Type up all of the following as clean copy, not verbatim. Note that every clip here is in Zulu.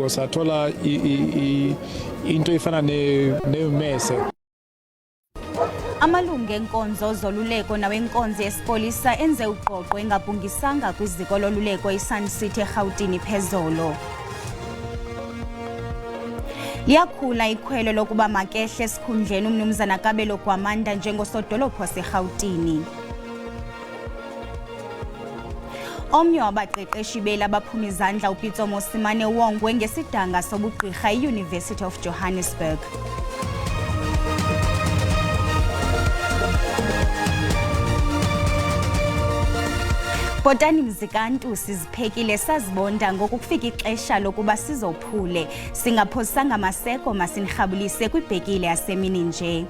izincingo sathola into efana nemese. Amalungu enkonzo zoluleko nawenkonzo yesipolisa enze uqoqo engabhungisanga kwiziko loluleko iSun City eGauteng phezolo. Liyakhula ikhwelo lokuba makehle esikhundleni uMnumzana Kabelo Gwamanda njengosodolophu waseGauteng. Omnye wabaqeqeshi bela abaphuma izandla uPitso Mosimane wongwe ngesidanga sobugqirha eUniversity of Johannesburg. Botani mzikantu siziphekile sazibonda ngokufika ixesha lokuba sizophule singaphosanga amaseko masinirhabulise kwibhekile yasemini nje.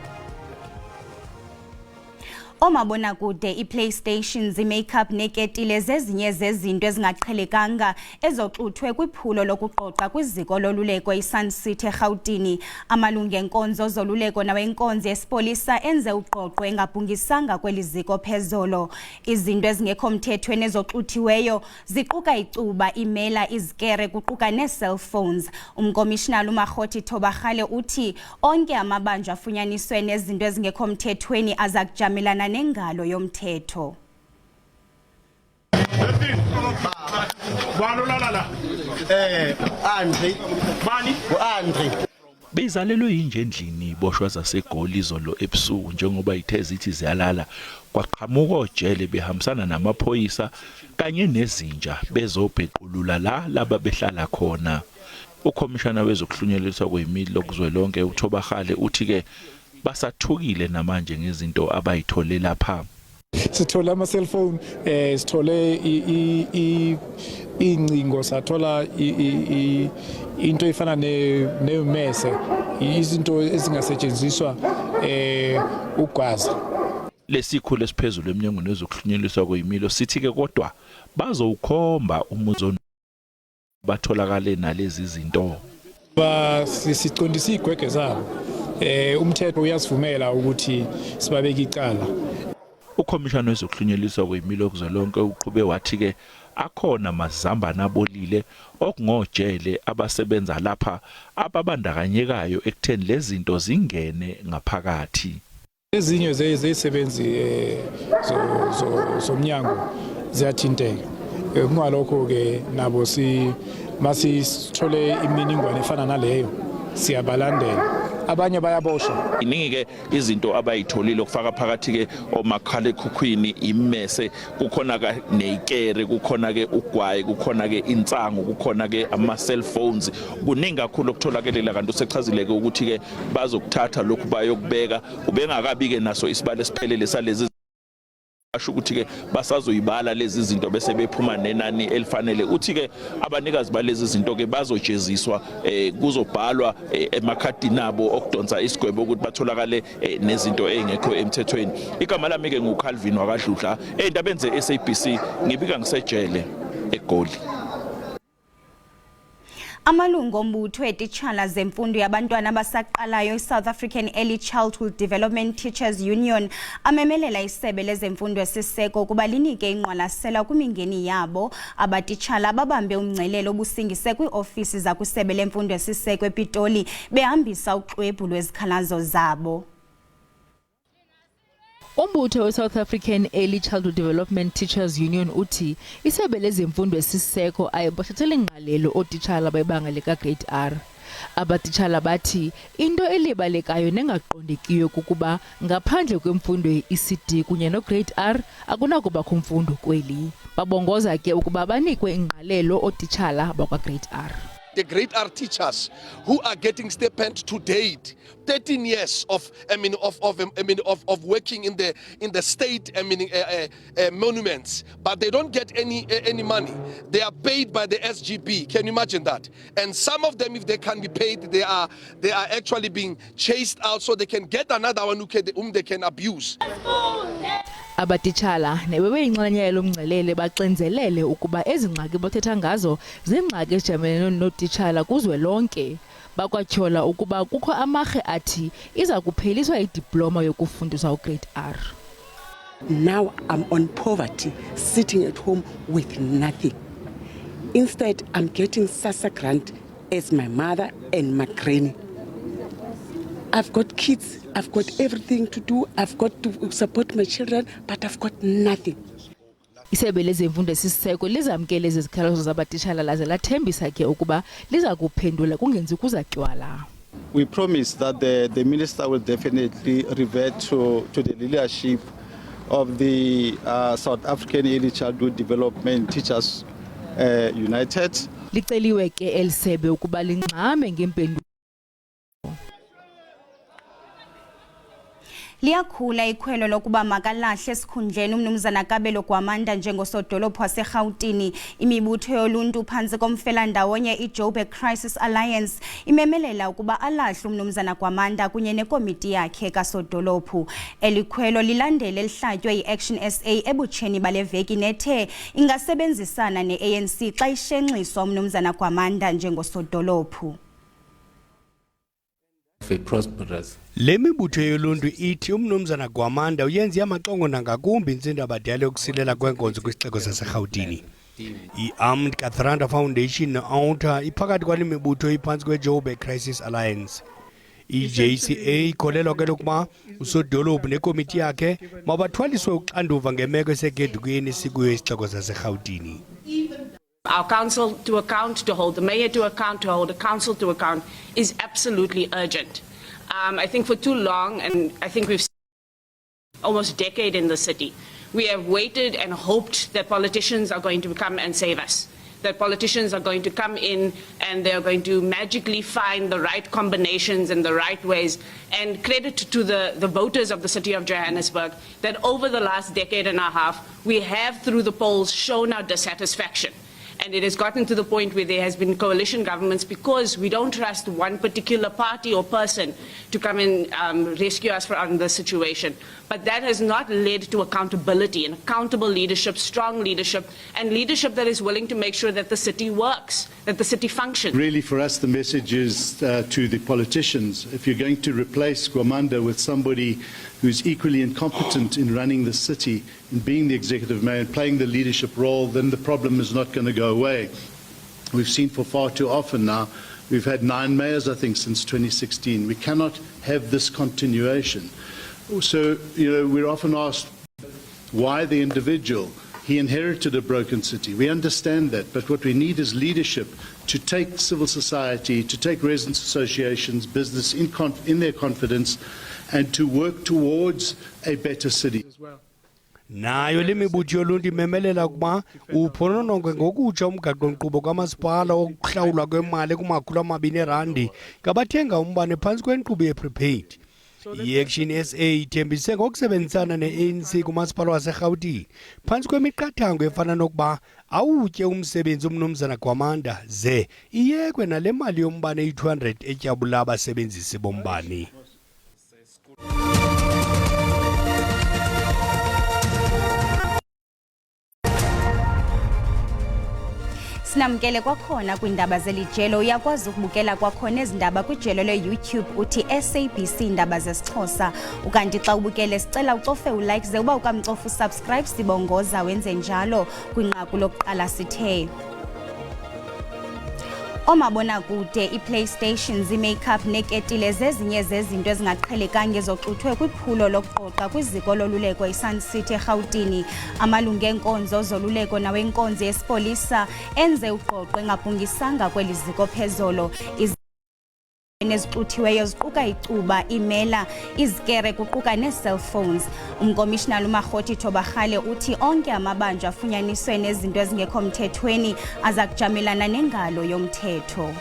Omabonakude iPlaystations imakeup neketile zezinye zezinto ezingaqhelekanga ezoxuthwe kwiphulo lokuqoqa kwiziko loluleko iSun City eGauteng. Amalungu enkonzo zoluleko nawenkonzo yesipolisa enze uqoqo engabhungisanga kweliziko phezolo. Izinto ezingekho mthethweni ezoxuthiweyo ziquka icuba, imela, izikere kuquka nee-cellphones. Umkomishinala uMarhoti Thobagale uthi onke amabanjwa afunyaniswe nezinto ezingekho mthethweni azakujamelana nengalo yomthetho. Bezalelwe yinje endlini boshwa zaseGoli izolo ebusuku njengoba ithe zithi ziyalala kwaqhamuka ojele behambisana namaphoyisa kanye nezinja bezobhequlula laba behlala khona. Ukhomishana wezokuhlunyelelwa kwemidlo kuzwelonke uThobagale uthi ke basathukile namanje ngezinto abayithole lapha. Sithole ama cellphone, sithole incingo, sathola into efana nemese, izinto ezingasetshenziswa ugwaza. Lesikhulu esiphezulu eminyangweni wezokuhlunyelelwa kwemidlo sithi ke kodwa bazowukhomba umuzo batholakale nalezi zinto. Sicondisa igwege zabo. Umthetho uyasivumela ukuthi sibabeke icala. Ukhomishana wezokuhlunyelelwa kwemidlo kuzwelonke uqhube wathi ke akhona mazambana abolile okungojele abasebenza lapha ababandakanyekayo ekutheni lezi zinto zingene ngaphakathi. Ezinye zezisebenzi zomnyango ziyathinteka. Kungalokho ke nabo masithole imininingwane efana naleyo siyabalandela. Abanye bayaboshwa. Iningi ke izinto abayitholile okufaka phakathi ke omakhala ekhukhwini, imese, kukhona ke neikere, kukhona ke ugwayi, kukhona ke insangu, kukhona ke ama cellphones. Kuningi kakhulu okutholakala kanti usechazile ke ukuthi ke bazokuthatha lokhu bayokubeka ubengakabi ke naso isibalo esiphelele salezi asho ukuthi ke basazoyibala lezi zinto bese bephuma nenani elifanele. Uthi ke abanikazi balezi zinto ke bazojeziswa kuzobhalwa emakhadini abo okudonsa isigwebo ukuthi batholakale nezinto ezingekho emthethweni. Igama lami ke nguCalvin wakadludla endabeni zeSABC ngibika ngisejele eGoli. Amalungu ombutho etitshala zemfundo yabantwana abasaqalayo iSouth African Early Childhood Development Teachers Union amemelela isebe lezemfundo esiseko ukuba linike ingqwalasela kwimingeni yabo abatitshala ababambe umngcelelo obusingise kwiofisi zakwisebe lemfundo esiseko ePitoli behambisa uxwebhu lwezikhalazo zabo. Umbutho we-South African Early Childhood Development Teachers Union uthi isebe lezemfundo esiseko ayibothathele ingqalelo otitshala bebanga lika-Grade R. Abatitshala bathi into elibalekayo nengaqondekiyo kukuba ngaphandle kwemfundo ye-ECD kunye no-Grade R akunakubakho mfundo kweli. Babongoza ke ukuba banikwe ingqalelo otitshala bakwa-Grade R. The Grade R teachers who are getting stipend to date, 13 years of working in the state monuments, but they don't get any money. They are paid by the SGB. Can you imagine that? And some of them, if they can be paid, they are actually being chased out so they can get another one whom they can abuse. Abatitshala nebebeyinxalenye yalomngcelele baxenzelele ukuba ezingxaki bothetha ngazo zingxaki ezijamelene notitshala kuzwelonke. Bakwatyhola ukuba kukho amarhe athi iza kupheliswa idiploma yokufundisa uGrade R. Now I'm on poverty, sitting at home with nothing. Instead, I'm getting SASSA grant as my mother and my granny. I've got kids, I've got everything to do, I've got to support my children, but I've got nothing. Isebe lezemfundo esisiseko lizamkele izikhalazo zabatitshala laze lathembisa ke ukuba liza kuphendula kungenzi kuzatywala. We promise that the minister will definitely revert to the leadership of the South African Early Childhood Development Teachers United. Liceliwe ke elisebe ukuba lingxame ngempendulo. Liyakhula ikhwelo lokuba makalahle esikhundleni umnumzana Kabelo Gwamanda njengosodolophu waseGauteng. Imibutho yoluntu phantsi komfelandawonye iJoburg Crisis Alliance imemelela ukuba alahle umnumzana Gwamanda kunye nekomiti yakhe kasodolophu. Elikhwelo lilandele elihlatywe yiAction SA ebutsheni bale veki nethe ingasebenzisana neANC xa ishenxiswa umnumzana Gwamanda njengosodolophu. Le mibutho yoluntu ithi umnumzana Gwamanda uyenze amaxongo nangakumbi intsindabadala yokusilela kwenkonzo kwisixeko saseGauteng. I-Armed Kathranda Foundation ne-Outer iphakathi kwale mibutho iphantsi kweJoburg Crisis Alliance. I-JCA ikholelwa ke lokuba usodolophu nekomiti yakhe mabathwaliswe uxanduva ngemeko esekedukeni esikuyo isixeko saseGauteng. Our council to account, to hold the mayor to account, to hold the council to account is absolutely urgent. I think for too long, and I think we've almost a decade in the city, we have waited and hoped that politicians are going to come and save us. That politicians are going to come in and they're going to magically find the right combinations and the right ways. And credit to the voters of the city of Johannesburg that over the last decade and a half, we have through the polls shown our dissatisfaction. And it has gotten to the point where there has been coalition governments because we don't trust one particular party or person to come and rescue us from the situation. But that has not led to accountability and accountable leadership, strong leadership, and leadership that is willing to make sure that the city works, that the city functions. Really, for us, the message is to the politicians. If you're going to replace Gwamanda with somebody who's equally incompetent in running the city, in being the executive mayor and playing the leadership role, then the problem is not going to go away. We've seen for far too often now, we've had 9 mayors, I think, since 2016. We cannot have this continuation. So, we're often asked why the individual. He inherited a broken city. We understand that, but what we need is leadership to take civil society, to take residents' associations, business in their confidence, and to work towards a better city. Nayo le mibutho yoluntu imemelela ukuba uphononongo ngokutsha umgaqo-nkqubo kamasipala okuhlawulwa kwemali kumakhulu-200 ngabathenga umbane phantsi kwenkqubo ye-prepaid. I-Action SA ithembise ngokusebenzisana ne-ANC kumasipala waseGauteng phantsi kwemiqathango efana nokuba awutye umsebenzi umnumzana Gwamanda ze iyekwe nale mali yombane eyi-200 etyabula abasebenzisi bombane. Sinamkele kwakhona kwindaba zelijelo uyakwazi ukubukela kwakhona ezindaba kwijelo le-YouTube uthi SABC Indaba zesiXhosa. Ukanti xa ubukele sicela ucofe ulike ze uba ukamcofa usubscribe sibongoza wenze njalo kwinqaku lokuqala sithe. Omabonakude iPlaystations imakeup neketile zezinye zezinto ezingaqhelekanga ezoxuthwe kwiphulo lokuqoqa kwiziko loluleko iSun City eGauteng. Amalungu enkonzo zoluleko nawenkonzo yesipolisa enze uqoqo engabhungisanga kweli ziko phezolo. Nezixuthiweyo ziquka icuba, imela, izikere kuquka nee-cellphones. Umkomishinala uMarhoti Thobagale uthi onke amabanjwa afunyaniswe nezinto ezingekho mthethweni aza kujamelana nengalo yomthetho.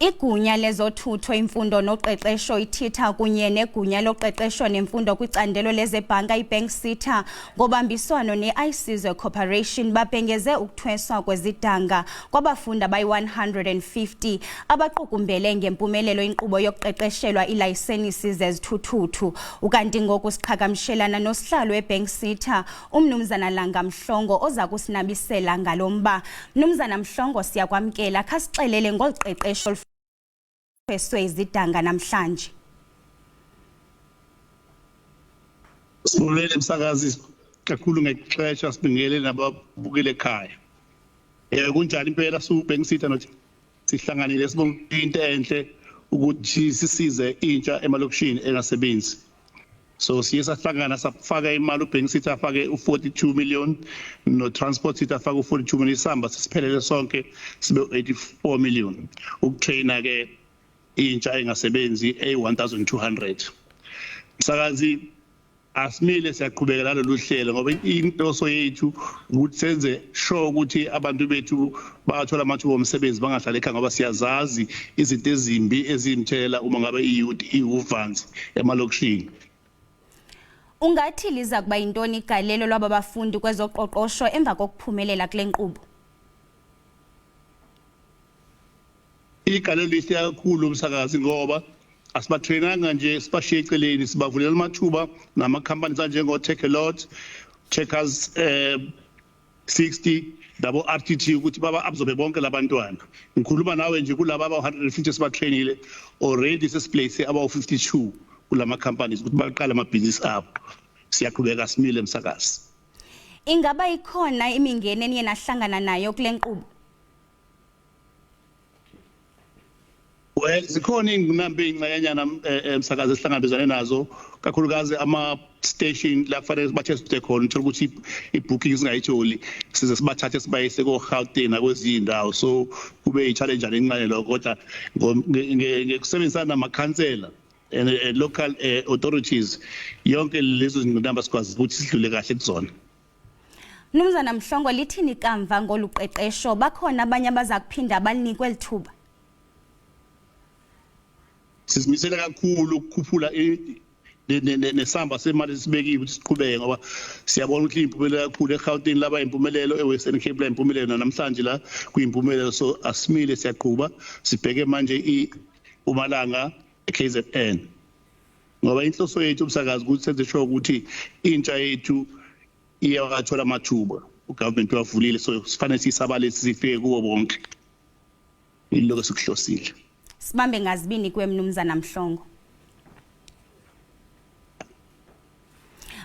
Igunya lezothutho imfundo noqeqesho ithitha kunye negunya loqeqesho nemfundo kwicandelo lezebhanka iBank Sita ngobambiswano neIsizwe Corporation bapengeze ukuthweswa kwezidanga kwabafundi abayi-150 abaqukumbele ngempumelelo inkqubo yokuqeqeshelwa ilayisenisi zezithuthuthu. Ukanti ngoku siqhagamshelana nosihlalo weBank Sita umnumzana Langa Mhlongo oza kusinabisela ngalomba. Mnumzana Mhlongo siyakwamkela khasixelele ngoluqeqesho izidanga namhlanje. Sibulele msakazi kakhulu ngexesha sibingele nababukele ekhaya. Kunjani impela subhengisitha nothi sihlanganile sibonga into enhle ukuthi sisize intsha emalokishini engasebenzi. So siye sahlangana safaka imali ubhengisitha afake u42 million no transport sithi afake u42 million isamba sisiphelele sonke sibe 84 million ukutraina ke intsha engasebenzi a1200. Msakazi asimile siyaqhubeka nalolu hlelo ngoba inhloso yethu ukuthi senze sure ukuthi abantu bethu bathola amathuba omsebenzi bangahlala ekhaya ngoba siyazazi izinto ezimbi ezimthelela uma ngabe iyouth iwuvanzi emalokishini. Ungathi liza kuba yintoni igalelo lwaba bafundi kwezoqoqosho emva kokuphumelela kule nkqubo? Igalelo lihle kakhulu Msakazi ngoba asibatrainanga nje sibashiye eceleni sibavulela amathuba nama-companies anjengo Take a Lot, Checkers 60 dabo RTT ukuthi baba absorbe bonke labantwana. Ngikhuluma nawe nje kulabo aba-150 sibatrainile already sesiplace aba-52 kulama companies ukuthi baqala amabhizinisi abo. Siyaqhubeka simile Msakazi. Ingaba ikhona imingeni eniye nahlangana nayo kule nkqubo? Well, zikhona inqinamba ezincanyana Msakazi esihlangabezane nazo kakhulukazi ama station la kufanele bathe khona uthola ukuthi i-bookings ingayitholi size sibathathe sibayise ko-Gauteng nakwezindawo, so kube i-challenge encane lokho kodwa ngekusebenzisana namakhansela and local authorities yonke lezo zinqinamba sikwazi ukuthi sidlule kahle kuzona. Mnumzana Mhlongo, lithini ikamva ngoluqeqesho? Bakhona abanye abaza kuphinda balinikwe lithuba? Sizimisela kakhulu ukukhuphula nesamba semali sibekiwe ukuthi siqhubeke ngoba siyabona ukuthi impumelelo kakhulu eGauteng laba impumelelo eWestern Cape la impumelelo namhlanje la kuyimpumelelo, so asimile siyaqhuba sibheke manje uMalanga eKZN ngoba inhloso yethu Msakazi ukuthi senze sure ukuthi intsha yethu iyawathola amathuba. Ugovernment wavulile, so sifanele sisabalise sifike kuwo bonke. Iloko sikuhlosile. Sibambe ngazibini kuwe Mnumzana Mhlongo.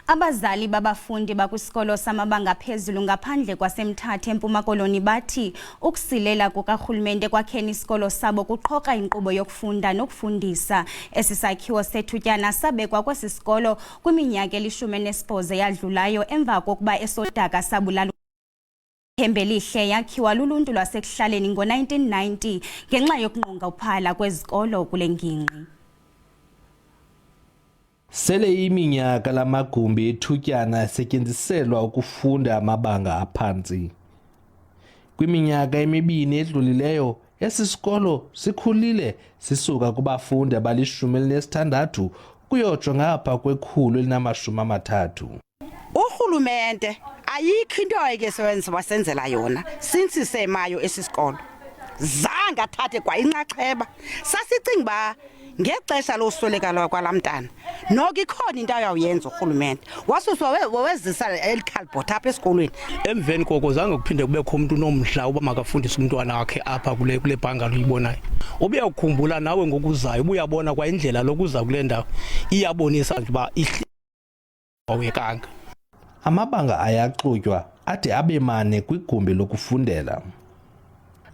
Abazali babafundi bakwisikolo samabanga phezulu ngaphandle kwaseMthatha eMpuma Koloni bathi ukusilela kukarhulumente kwakheni isikolo sabo kuqhoka inkqubo yokufunda nokufundisa. Esisakhiwo sethutyana sabekwa kwesi sikolo kwiminyaka 18 yadlulayo emva kokuba esodaka sabulala Thembelihle yakhiwa luluntu lwasekuhlaleni ngo-1990 ngenxa yokunqonga uphala kwezikolo kule ngingqi. Sele iminyaka lamagumbi ethutyana asetyenziselwa ukufunda amabanga aphantsi. Kwiminyaka emibini edlulileyo esi sikolo sikhulile sisuka kubafundi abali-16 kuyotsho ngapha kwekhulu elinama-30. Urhulumente ayikho into ayikesebenza wasenzela yona since semayo esisikolo. Zange athathe kwa inxaxheba. Sasicinga ba ngexesha losweleka kwalamntana noko ikhona into ayawuyenza urhulumente. Wasuswa wezisa elikhalibhot apha esikolweni. Emveni koko zange kuphinde kubekho umuntu nomdla uba makafundise umntwana wakhe apha kule bhanga loyibonayo. Ubuyakukhumbula nawe ngokuzayo ubuyabona kwa indlela lokuza kule ndawo iyabonisa ukuba ihle awekanga. Amabanga ayaxutywa ade abe mane kwigumbi lokufundela.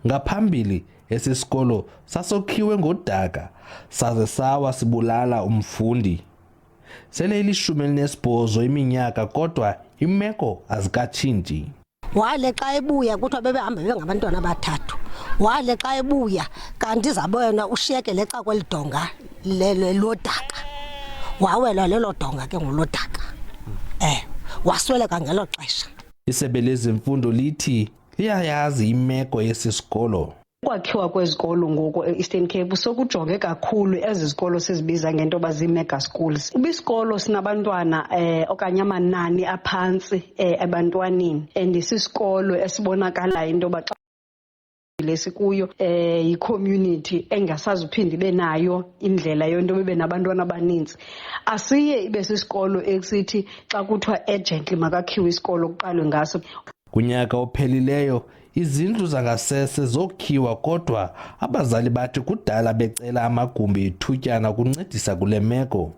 Ngaphambili esi sikolo sasokhiwe ngodaka saze sawa sibulala umfundi. Sele ili-18 iminyaka kodwa imeko azikatshintshi. Wale xa ebuya kuthiwa bebehamba bengabantwana abathathu. Wale xa ebuya kanti zabona ushiyeke lexa kwelidonga lodaka. Wawela lelo donga ke ngolodaka. Wasweleka ngelo xesha. Isebe lezemfundo lithi liyayazi imeko yesi sikolo. Ukwakhiwa kwezikolo ngoko eEastern Cape sokujonge kakhulu ezi zikolo sizibiza ngento bazii-mega schools. Ibisikolo sinabantwana okanye amanani aphantsi ebantwaneni, and isisikolo esibonakalayo into yoba xa lesikuyo yi-community engasazuphinde ibe nayo indlela yonto bebe nabantwana abaninzi. Asiye ibe sisikolo esithi xa kuthiwa urgently makakhiwe isikolo kuqalwe ngaso. Kunyaka ophelileyo izindlu zangasese zokhiwa kodwa abazali bathi kudala becela amagumbi ethutyana kuncedisa kule meko.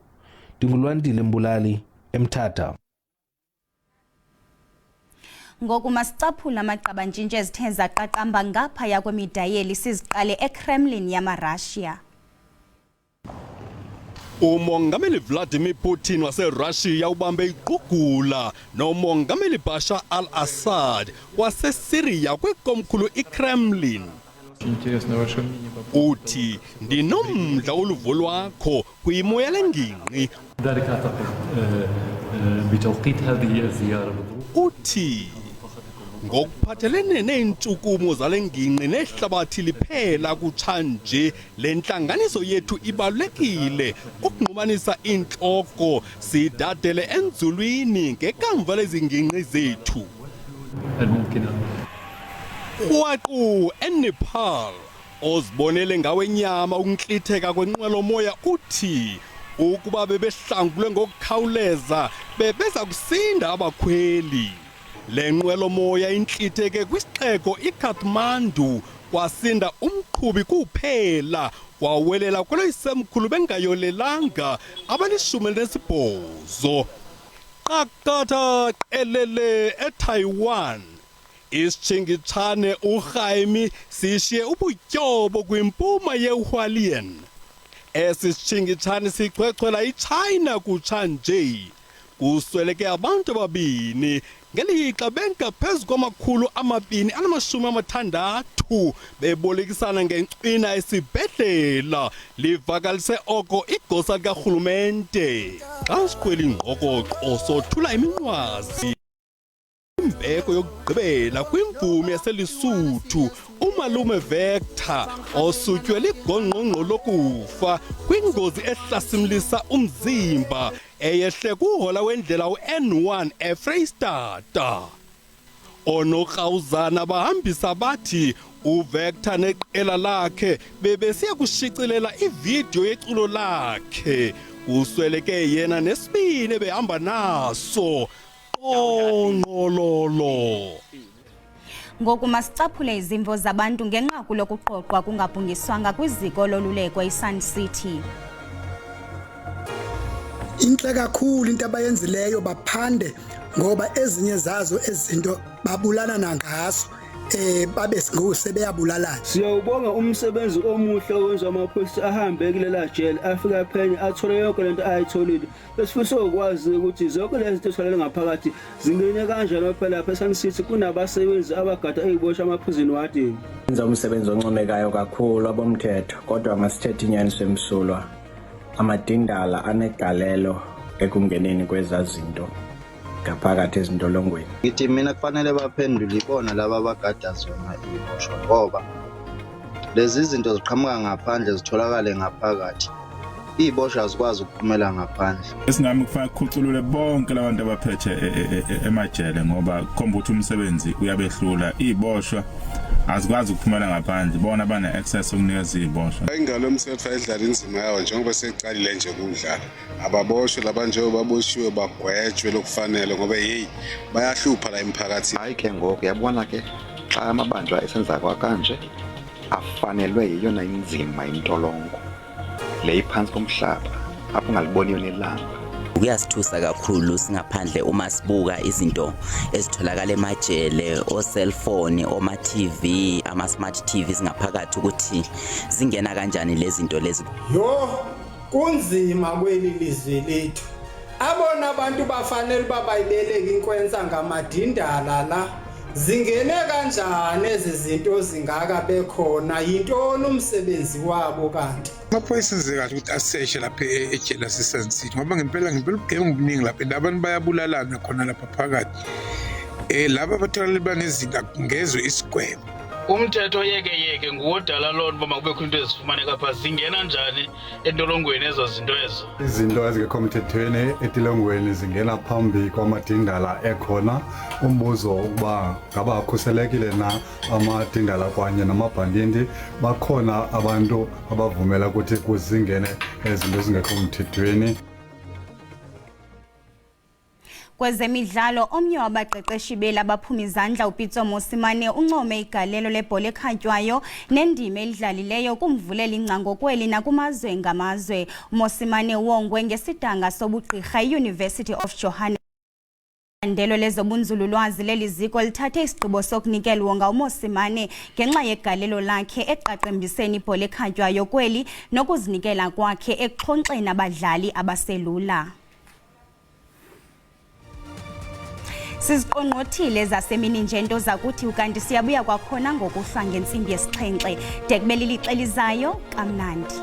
Ndingulwandile Mbulali, eMthatha. Ngoku masicaphula amaqabantshintshi ezithe zaqaqamba ngaphaya kwemidayeli siziqale eKremlin yamaRussia. Umongameli Vladimir Putin waseRussia ubambe iqugula nomongameli Bashar al-Assad waseSyria kwikomkhulu iKremlin. Uthi ndinomdla uluvo lwakho kwimo yale ngingqi. Uthi ngokuphathelene neentshukumo zale ngingqi nehlabathi liphela kutshanje le ntlanganiso yethu ibalulekile ukunqumanisa intloko sidadele enzulwini ngekamva lezingingqi zethu. Waqu eNepal ozibonele ngawenyama ukuntlitheka kwenqwelomoya uthi ukuba bebehlangulwe ngokukhawuleza bebeza kusinda abakhweli. Le nqwelomoya intlitheke kwisixeko iKathmandu kwasinda umqhubi kuphela wawelela kweleyisemkhulu bengayolelanga abali-18. Qakatha qelele eTaiwan isitshingitshane uRhaimi sishiye ubutyobo kwimpuma yeHualien. Esi sitshingitshane sichwechwela iChina kutshanje. Kusweleke abantu ababini ngelixa bengaphezu kwama260 bebolekisana ngencwina esibhedlela livakalise oko igosa likarhulumente. Xa sikhwela ingqokoqo sothula iminqwazi. Imbeko yokugqibela kwimvumi yaseLesotho umalume Vector osutywe ligongqongqo lokufa kwingozi ehlasimlisa umzimba eyehle kuhola wendlela uN1 eFreystata. Onokrwuzana bahambisa bathi uVector neqela lakhe bebesiya kushicilela ividiyo yeculo lakhe. Usweleke yena nesibini behamba naso. Ongqololo. Ngoku masicaphule izimvo zabantu ngenqaku lokuqoqwa kungabhungiswanga kwiziko loluleko iSun City. Inhle kakhulu into abayenzileyo baphande ngoba ezinye zazo ezinto babulana nangaso babe sebeyabulalana. Siyawubonga umsebenzi omuhle owenza amaphoyisa ahambe kulela jele afika phenye athole yonke lento ayitholile. Besifisa ukwazi ukuthi zonke lezi zinto ezitholele ngaphakathi zingene kanjani phela lapha eSun City kunabasebenzi abagada eziboshwa amaphuzini wadini. Wenza umsebenzi oncomekayo kakhulu abomthetho kodwa masithethe inyaniso emsulwa. Amadindala anegalelo ekungeneni kwezazinto ngaphakathi ezintolongweni. Ngithi mina kufanele baphendule ibona laba abagada zona iboshwa ngoba lezi zinto ziqhamuka ngaphandle zitholakale ngaphakathi. Iboshwa azikwazi ukuphumela ngaphandle. Esingami kufanele ukukhuculule bonke labantu abaphethe emajele ngoba khomba ukuthi umsebenzi uyabehlula. Iboshwa azikwazi ukuphumela ngaphandle bona bana access ukunikeza iboshwa. Ingalo yomthetho ayidlala inzima yawo njengoba secalile nje kudlala. Ababoshwe labanje baboshiwe bagwetshwe lokufanele ngoba hey bayahlupha la emphakathini. Hayi ke ngoku yabona ke xa amabanjwa esenza kwakanje afanelwe yiyona inzima intolongo le iphansi komhlaba apho ungaliboniyo nelanga. Kuyasithusa kakhulu singaphandle uma sibuka izinto ezitholakala emajele o cellphone oma TV ama smart TVs ngaphakathi ukuthi zingena kanjani lezi zinto lezi. Yo kunzima kweli lizwe lethu. Abona abantu bafanele babayibeleke inkwenza ngamadindala la. Zingene kanjani ezizinto zingaka bekhona yintoni umsebenzi wabo kanti? Amaphoyisa enze kahle ukuthi aseshe lapha ejele laseSun City ngoba ngempela ubugebengu obuningi lapha abantu bayabulalana khona lapha phakathi. Laba abathola banezinto akungezwe isigwebo. Umthetho yeke nguwodala lona uma kubekho into ezifumaneka pha zingena njani entolongweni ezo zinto ezo. Izinto ezingekho emthethweni entolongweni zingena phambi kwamadindala ekhona. Umbuzo ukuba ngaba akhuselekile na amadindala kwanye namabhandindi bakhona abantu abavumela ukuthi kuzingene izinto ezingekho emthethweni. Kwezemidlalo omnye wabaqeqeshi bela baphuma izandla uPitso Mosimane uncome igalelo lebhola ekhatywayo nendima elidlalileyo kumvulela ingcango kweli nakumazwe ngamazwe. Mosimane wongwe ngesidanga sobugqirha eUniversity of Johannesburg. Icandelo lezobunzululwazi leliziko lithathe isigqibo sokunikela uwonga uMosimane ngenxa yegalelo lakhe eqaqembiseni ibhola ekhatywayo kweli nokuzinikela kwakhe ekuxhonxeni abadlali abaselula. Siziqongqothile zasemini nje nto zakuthi ukanti siyabuya kwakhona ngokuhlwa ngentsimbi yesixhenxe de kube lilixa elizayo kamnandi.